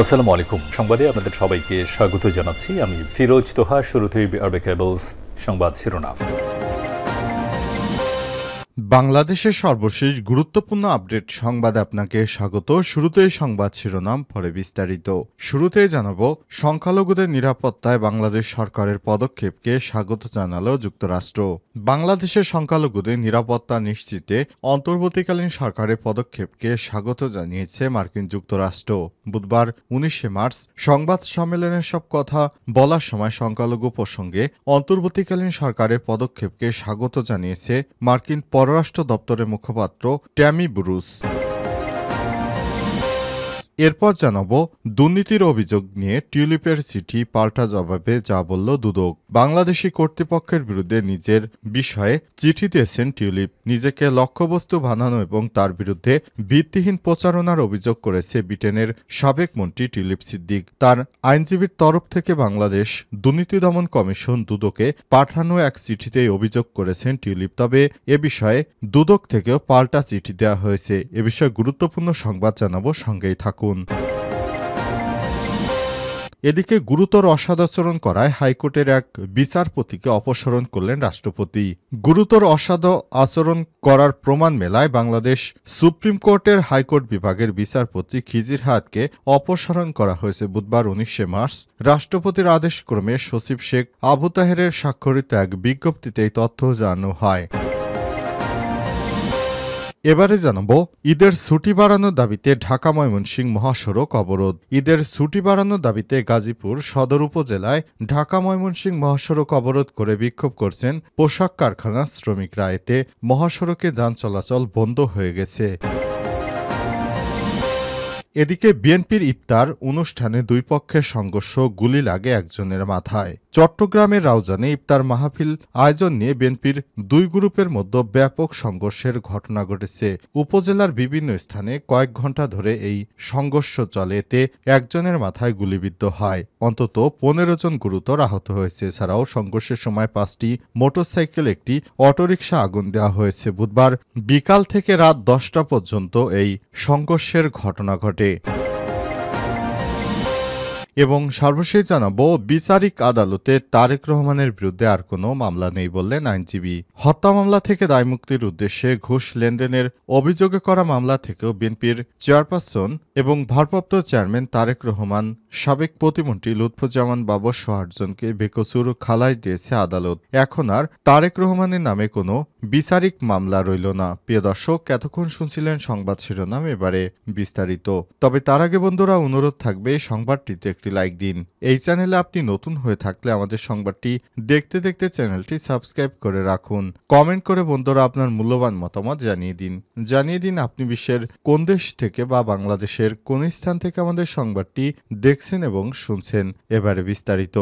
আসসালামু আলাইকুম। সংবাদে আপনাদের সবাইকে স্বাগত জানাচ্ছি। আমি ফিরোজ তোহা। শুরুতেই আরবে কেবলস সংবাদ শিরোনাম। বাংলাদেশের সর্বশেষ গুরুত্বপূর্ণ আপডেট সংবাদে আপনাকে স্বাগত। শুরুতেই সংবাদ শিরোনাম, পরে বিস্তারিত। শুরুতেই জানাবো, সংখ্যালঘুদের নিরাপত্তায় বাংলাদেশ সরকারের পদক্ষেপকে স্বাগত জানালো যুক্তরাষ্ট্র। বাংলাদেশের সংখ্যালঘুদের নিরাপত্তা নিশ্চিতে অন্তর্বর্তীকালীন সরকারের পদক্ষেপকে স্বাগত জানিয়েছে মার্কিন যুক্তরাষ্ট্র। বুধবার 19 মার্চ সংবাদ সম্মেলনে সব কথা বলার সময় সংখ্যালঘু প্রসঙ্গে অন্তর্বর্তীকালীন সরকারের পদক্ষেপকে স্বাগত জানিয়েছে মার্কিন পররাষ্ট্র দপ্তরের মুখপাত্র ট্যামি ব্রুস। এরপর জানাবো, দুর্নীতির অভিযোগ নিয়ে টিউলিপের চিঠি পাল্টা জবাবে যা বলল দুদক। বাংলাদেশি কর্তৃপক্ষের বিরুদ্ধে নিজের বিষয়ে চিঠি দিয়েছেন টিউলিপ। নিজেকে লক্ষ্যবস্তু বানানো এবং তার বিরুদ্ধে ভিত্তিহীন প্রচারণার অভিযোগ করেছে ব্রিটেনের সাবেক মন্ত্রী টিউলিপ সিদ্দিক। তার আইনজীবীর তরফ থেকে বাংলাদেশ দুর্নীতি দমন কমিশন দুদকে পাঠানো এক চিঠিতে অভিযোগ করেছেন টিউলিপ। তবে এ বিষয়ে দুদক থেকেও পাল্টা চিঠি দেওয়া হয়েছে। এ বিষয়ে গুরুত্বপূর্ণ সংবাদ জানাবো, সঙ্গেই থাকুন। এদিকে গুরুতর অসদাচরণ করায় হাইকোর্টের এক বিচারপতিকে অপসারণ করলেন রাষ্ট্রপতি। গুরুতর আচরণ করার প্রমাণ মেলায় বাংলাদেশ সুপ্রিম কোর্টের হাইকোর্ট বিভাগের বিচারপতি খিজির হায়াতকে অপসারণ করা হয়েছে। বুধবার 19 মার্চ রাষ্ট্রপতির আদেশক্রমে সচিব শেখ আবু তাহেরের স্বাক্ষরিত এক বিজ্ঞপ্তিতে এই তথ্য জানানো হয়। এবারে জানাবো, ঈদের ছুটি বাড়ানোর দাবিতে ঢাকা ময়মনসিংহ মহাসড়ক অবরোধ। ঈদের ছুটি বাড়ানোর দাবিতে গাজীপুর সদর উপজেলায় ঢাকা ময়মনসিংহ মহাসড়ক অবরোধ করে বিক্ষোভ করছেন পোশাক কারখানার শ্রমিকরা। এতে মহাসড়কে যান চলাচল বন্ধ হয়ে গেছে। এদিকে বিএনপির ইফতার অনুষ্ঠানে দুই পক্ষের সংঘর্ষ, গুলি লাগে একজনের মাথায়। চট্টগ্রামের রাউজানে ইফতার মাহফিল আয়োজন নিয়ে বিএনপির দুই গ্রুপের মধ্যে ব্যাপক সংঘর্ষের ঘটনা ঘটেছে। উপজেলার বিভিন্ন স্থানে কয়েক ঘণ্টা ধরে এই সংঘর্ষ চলে। এতে একজনের মাথায় গুলিবিদ্ধ হয়। অন্তত 15 জন গুরুতর আহত হয়েছে। এছাড়াও সংঘর্ষের সময় 5টি মোটরসাইকেল, একটি অটোরিকশা আগুন দেওয়া হয়েছে। বুধবার বিকাল থেকে রাত 10টা পর্যন্ত এই সংঘর্ষের ঘটনা ঘটে। এবং সর্বশেষ জানাবো, বিচারিক আদালতে তারেক রহমানের বিরুদ্ধে আর কোনো মামলা নেই বললেন আইনজীবী। হত্যা মামলা থেকে দায়মুক্তির উদ্দেশ্যে ঘুষ লেনদেনের অভিযোগে করা মামলা থেকেও বিএনপির চেয়ারপারসন এবং ভারপ্রাপ্ত চেয়ারম্যান তারেক রহমান, সাবেক প্রতিমন্ত্রী লুৎফুজ্জামান বাবর সহ 8 জনকে বেকসুর খালাস দিয়েছে আদালত। এখন আর তারেক রহমানের নামে কোনো বিচারিক মামলা রইল না। প্রিয় দর্শক, এতক্ষণ শুনছিলেন সংবাদ শিরোনাম, এবারে বিস্তারিত। তবে তার আগে বন্ধুরা, অনুরোধ থাকবে সংবাদটিতে একটি লাইক দিন। এই চ্যানেলে আপনি নতুন হয়ে থাকলে আমাদের সংবাদটি দেখতে দেখতে চ্যানেলটি সাবস্ক্রাইব করে রাখুন। কমেন্ট করে বন্ধুরা আপনার মূল্যবান মতামত জানিয়ে দিন আপনি বিশ্বের কোন দেশ থেকে বা বাংলাদেশের কোন স্থান থেকে আমাদের সংবাদটি দেখছেন এবং শুনছেন। এবারে বিস্তারিত।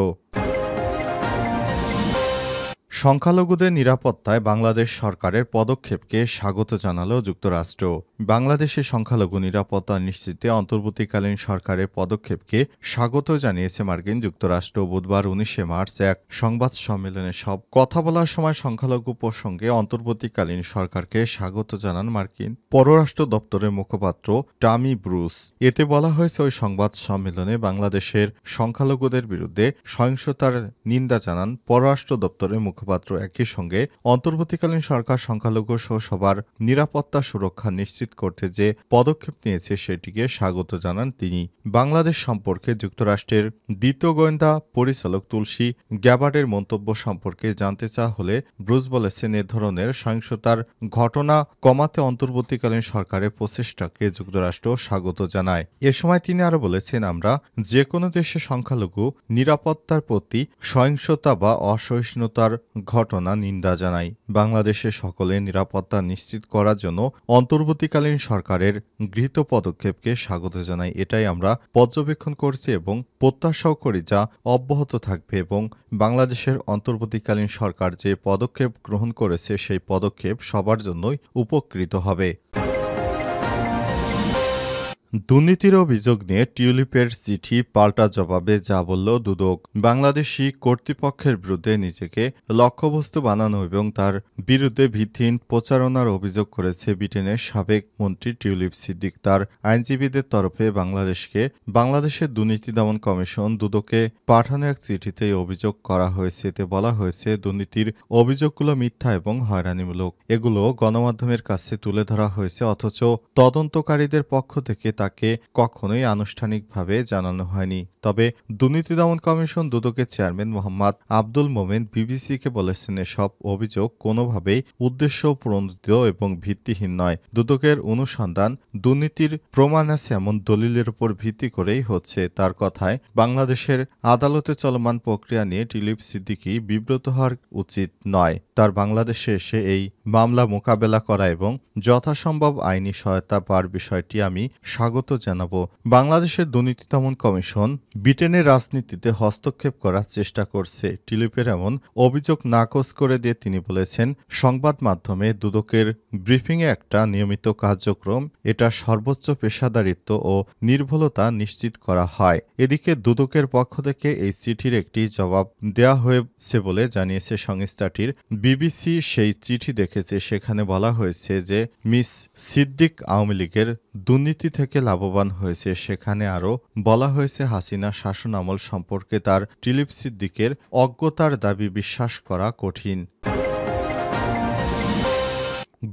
সংখ্যালঘুদের নিরাপত্তায় বাংলাদেশ সরকারের পদক্ষেপকে স্বাগত জানালো যুক্তরাষ্ট্র। বাংলাদেশে সংখ্যালঘু নিরাপত্তা নিশ্চিতে অন্তর্বর্তীকালীন সরকারের পদক্ষেপকে স্বাগত জানিয়েছে মার্কিন যুক্তরাষ্ট্র। বুধবার 19 মার্চ এক সংবাদ সম্মেলনে সব কথা বলার সময় সংখ্যালঘু প্রসঙ্গে অন্তর্বর্তীকালীন সরকারকে স্বাগত জানান মার্কিন পররাষ্ট্র দপ্তরের মুখপাত্র ট্যামি ব্রুস। এতে বলা হয়েছে, ওই সংবাদ সম্মেলনে বাংলাদেশের সংখ্যালঘুদের বিরুদ্ধে সহিংসতার নিন্দা জানান পররাষ্ট্র দপ্তরের মুখপাত্র। একই সঙ্গে অন্তর্বর্তীকালীন সরকার সংখ্যালঘু সহ সবার নিরাপত্তা সুরক্ষা নিশ্চিত করতে যে পদক্ষেপ নিয়েছে সেটিকে স্বাগত জানান তিনি। বাংলাদেশ সম্পর্কে যুক্তরাষ্ট্রের দ্বিতীয় গোয়েন্দা পরিচালক তুলসী গ্যাবার্ডের মন্তব্য সম্পর্কে জানতে চাওয়া হলে ব্রুস বলেছেন, এ ধরনের সহিংসতার ঘটনা কমাতে অন্তর্বর্তীকালীন সরকারের প্রচেষ্টাকে যুক্তরাষ্ট্র স্বাগত জানায়। এ সময় তিনি আরও বলেছেন, আমরা যে কোনো দেশে সংখ্যালঘু নিরাপত্তার প্রতি সহিংসতা বা অসহিষ্ণুতার ঘটনা নিন্দা জানাই। বাংলাদেশের সকলের নিরাপত্তা নিশ্চিত করার জন্য অন্তর্বর্তীকালীন সরকারের গৃহীত পদক্ষেপকে স্বাগত জানাই। এটাই আমরা পর্যবেক্ষণ করছি এবং প্রত্যাশাও করি, যা অব্যাহত থাকবে। এবং বাংলাদেশের অন্তর্বর্তীকালীন সরকার যে পদক্ষেপ গ্রহণ করেছে সেই পদক্ষেপ সবার জন্যই উপকৃত হবে। দুর্নীতির অভিযোগ নিয়ে টিউলিপের চিঠি পাল্টা জবাবে যা বলল দুদক। বাংলাদেশি কর্তৃপক্ষের বিরুদ্ধে নিজেকে লক্ষ্যবস্তু বানানো এবং তার বিরুদ্ধে ভিত্তিহীন প্রচারণার অভিযোগ করেছে ব্রিটেনের সাবেক মন্ত্রী টিউলিপ সিদ্দিক। তার আইনজীবীদের তরফে বাংলাদেশের দুর্নীতি দমন কমিশন দুদকে পাঠানো এক চিঠিতে এই অভিযোগ করা হয়েছে। এতে বলা হয়েছে, দুর্নীতির অভিযোগগুলো মিথ্যা এবং হয়রানিমূলক। এগুলো গণমাধ্যমের কাছে তুলে ধরা হয়েছে, অথচ তদন্তকারীদের পক্ষ থেকে তাকে কখনোই আনুষ্ঠানিকভাবে জানানো হয়নি। তবে দুর্নীতি দমন কমিশন দুদকের চেয়ারম্যান মোহাম্মদ আব্দুল মোমেন বিবিসিকে বলেছেন, এসব অভিযোগ কোনোভাবেই উদ্দেশ্যপ্রণোদিত এবং ভিত্তিহীন নয়। দুদকের অনুসন্ধান দুর্নীতির প্রমাণ আছে এমন দলিলের উপর ভিত্তি করেই হচ্ছে। তার কথায়, বাংলাদেশের আদালতে চলমান প্রক্রিয়া নিয়ে টিউলিপ সিদ্দিকী বিব্রত হওয়ার উচিত নয়। তার বাংলাদেশে এসে এই মামলা মোকাবেলা করা এবং যথাসম্ভব আইনি সহায়তা পাওয়ার বিষয়টি আমি স্বাগত জানাব। বাংলাদেশের দুর্নীতি দমন কমিশন ব্রিটেনের রাজনীতিতে হস্তক্ষেপ করার চেষ্টা করছে। টিউলিপের এমন অভিযোগ নাকচ করে দিয়ে তিনি বলেছেন, সংবাদ মাধ্যমে দুদকের ব্রিফিংয়ে একটা নিয়মিত কার্যক্রম, এটা সর্বোচ্চ পেশাদারিত্ব ও নির্ভুলতা নিশ্চিত করা হয়। এদিকে দুদকের পক্ষ থেকে এই চিঠির একটি জবাব দেওয়া হয়েছে বলে জানিয়েছে সংস্থাটির। বিবিসি সেই চিঠি দেখেছে। সেখানে বলা হয়েছে যে মিস সিদ্দিক আওয়ামী লীগের দুর্নীতি থেকে লাভবান হয়েছে। সেখানে আরও বলা হয়েছে, হাসিনা শাসন আমল সম্পর্কে তার টিউলিপ সিদ্দিকের অজ্ঞতার দাবি বিশ্বাস করা কঠিন।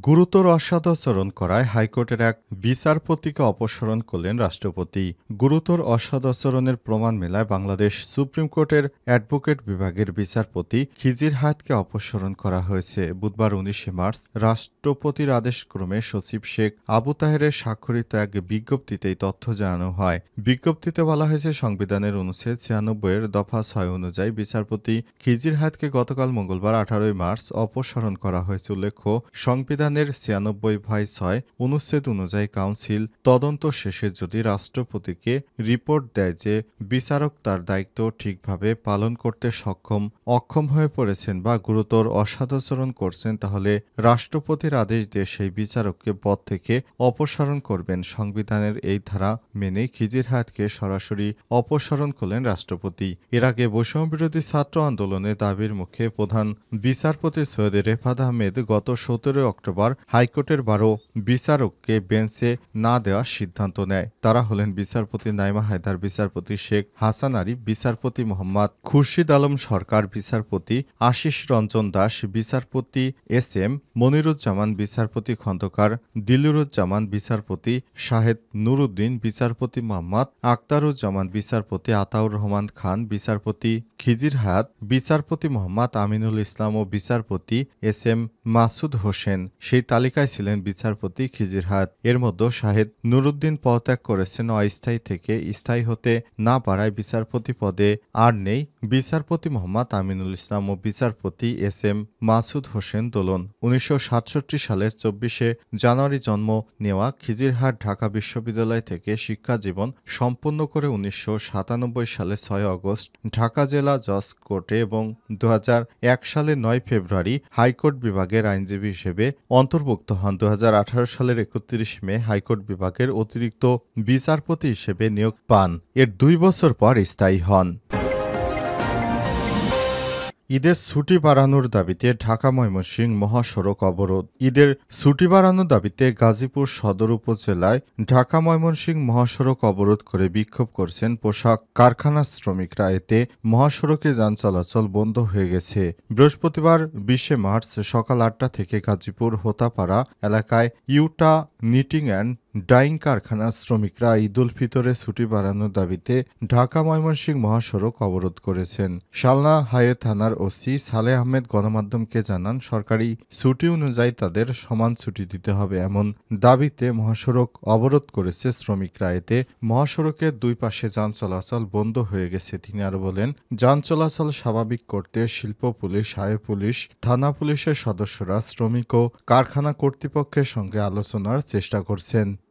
গুরুতর অসদাচরণ করায় হাইকোর্টের এক বিচারপতিকে অপসারণ করলেন রাষ্ট্রপতি। গুরুতর অসদাচরণের প্রমাণ মেলায় বাংলাদেশ সুপ্রিম কোর্টের অ্যাডভোকেট বিভাগের বিচারপতি খিজির হায়াতকে অপসারণ করা হয়েছে। বুধবার 19 মার্চ রাষ্ট্রপতির আদেশক্রমে সচিব শেখ আবু তাহেরের স্বাক্ষরিত এক বিজ্ঞপ্তিতে এই তথ্য জানানো হয়। বিজ্ঞপ্তিতে বলা হয়েছে, সংবিধানের অনুচ্ছেদ 96 দফা 6 অনুযায়ী বিচারপতি খিজির হায়াতকে গতকাল মঙ্গলবার 18 মার্চ অপসারণ করা হয়েছে। উল্লেখ্য, সংবিধানের 96/6 অনুচ্ছেদ অনুযায়ী কাউন্সিল তদন্ত শেষে যদি রাষ্ট্রপতিকে রিপোর্ট দেয় যে বিচারক তার দায়িত্ব ঠিকভাবে পালন করতে অক্ষম হয়ে পড়েছেন বা গুরুতর অসদাচরণ করছেন, তাহলে রাষ্ট্রপতির আদেশ দিয়ে সেই বিচারককে পদ থেকে অপসারণ করবেন। সংবিধানের এই ধারা মেনেই খিজির হায়াতকে সরাসরি অপসারণ করলেন রাষ্ট্রপতি। এর আগে বৈষম্যবিরোধী ছাত্র আন্দোলনের দাবির মুখে প্রধান বিচারপতি সৈয়দ রেফাত আহমেদ গত 17 অক্টোবর হাইকোর্টের 12 বিচারককে বেঞ্চে না দেওয়ার সিদ্ধান্ত নেয়। তারা হলেন বিচারপতি নাইমা হায়দার, বিচারপতি শেখ হাসান আরিফ, বিচারপতি মোহাম্মদ খুরশিদ আলম সরকার, বিচারপতি আশিস রঞ্জন দাস, বিচারপতি SM মনিরুজ্জামান, বিচারপতি খন্দকার দিলুরুজ্জামান, বিচারপতি শাহেদ নুরুদ্দিন, বিচারপতি মোহাম্মদ আক্তারুজ্জামান, বিচারপতি আতাউর রহমান খান, বিচারপতি খিজির হায়াত, বিচারপতি মোহাম্মদ আমিনুল ইসলাম ও বিচারপতি SM মাসুদ হোসেন। সেই তালিকায় ছিলেন বিচারপতি খিজির হায়াত। এর মধ্যে শাহেদ নুরুদ্দিন পদত্যাগ করেছেন। অস্থায়ী থেকে স্থায়ী হতে না পারায় বিচারপতি পদে আর নেই বিচারপতি মোহাম্মদ আমিনুল ইসলাম ও বিচারপতি SM মাসুদ হোসেন দোলন। 1967 সালের 24 জানুয়ারি জন্ম নেওয়া খিজির হায়াত ঢাকা বিশ্ববিদ্যালয় থেকে শিক্ষা জীবন সম্পন্ন করে 1997 সালে 6 আগস্ট ঢাকা জেলা জজ কোর্টে এবং 2001 সালে 9 ফেব্রুয়ারি হাইকোর্ট বিভাগের আইনজীবী হিসেবে অন্তর্ভুক্ত হন। 2018 সালের 31 মে হাইকোর্ট বিভাগের অতিরিক্ত বিচারপতি হিসেবে নিয়োগ পান। এর 2 বছর পর স্থায়ী হন। ঈদের ছুটি বাড়ানোর দাবিতে ঢাকা ময়মনসিংহ মহাসড়ক অবরোধ। ঈদের ছুটি বাড়ানোর দাবিতে গাজীপুর সদর উপজেলায় ঢাকা ময়মনসিংহ মহাসড়ক অবরোধ করে বিক্ষোভ করছেন পোশাক কারখানার শ্রমিকরা। এতে মহাসড়কে যান চলাচল বন্ধ হয়ে গেছে। বৃহস্পতিবার 20 মার্চ সকাল 8টা থেকে গাজীপুর হোতাপাড়া এলাকায় ইউটা নিটিং অ্যান্ড ডাইং কারখানার শ্রমিকরা ঈদ উল ফিতরে ছুটি বাড়ানোর দাবিতে ঢাকা ময়মনসিংহ মহাসড়ক অবরোধ করেছেন। শালনা হাইওয়ে থানার ওসি সালেহ আহমেদ গণমাধ্যমকে জানান, সরকারি ছুটি অনুযায়ী তাদের সমান ছুটি দিতে হবে এমন দাবিতে মহাসড়ক অবরোধ করেছে শ্রমিকরা। এতে মহাসড়কের 2 পাশে যান চলাচল বন্ধ হয়ে গেছে। তিনি আরো বলেন, যান চলাচল স্বাভাবিক করতে শিল্প পুলিশ, হাইওয়ে পুলিশ, থানা পুলিশের সদস্যরা শ্রমিক ও কারখানা কর্তৃপক্ষের সঙ্গে আলোচনার চেষ্টা করছেন।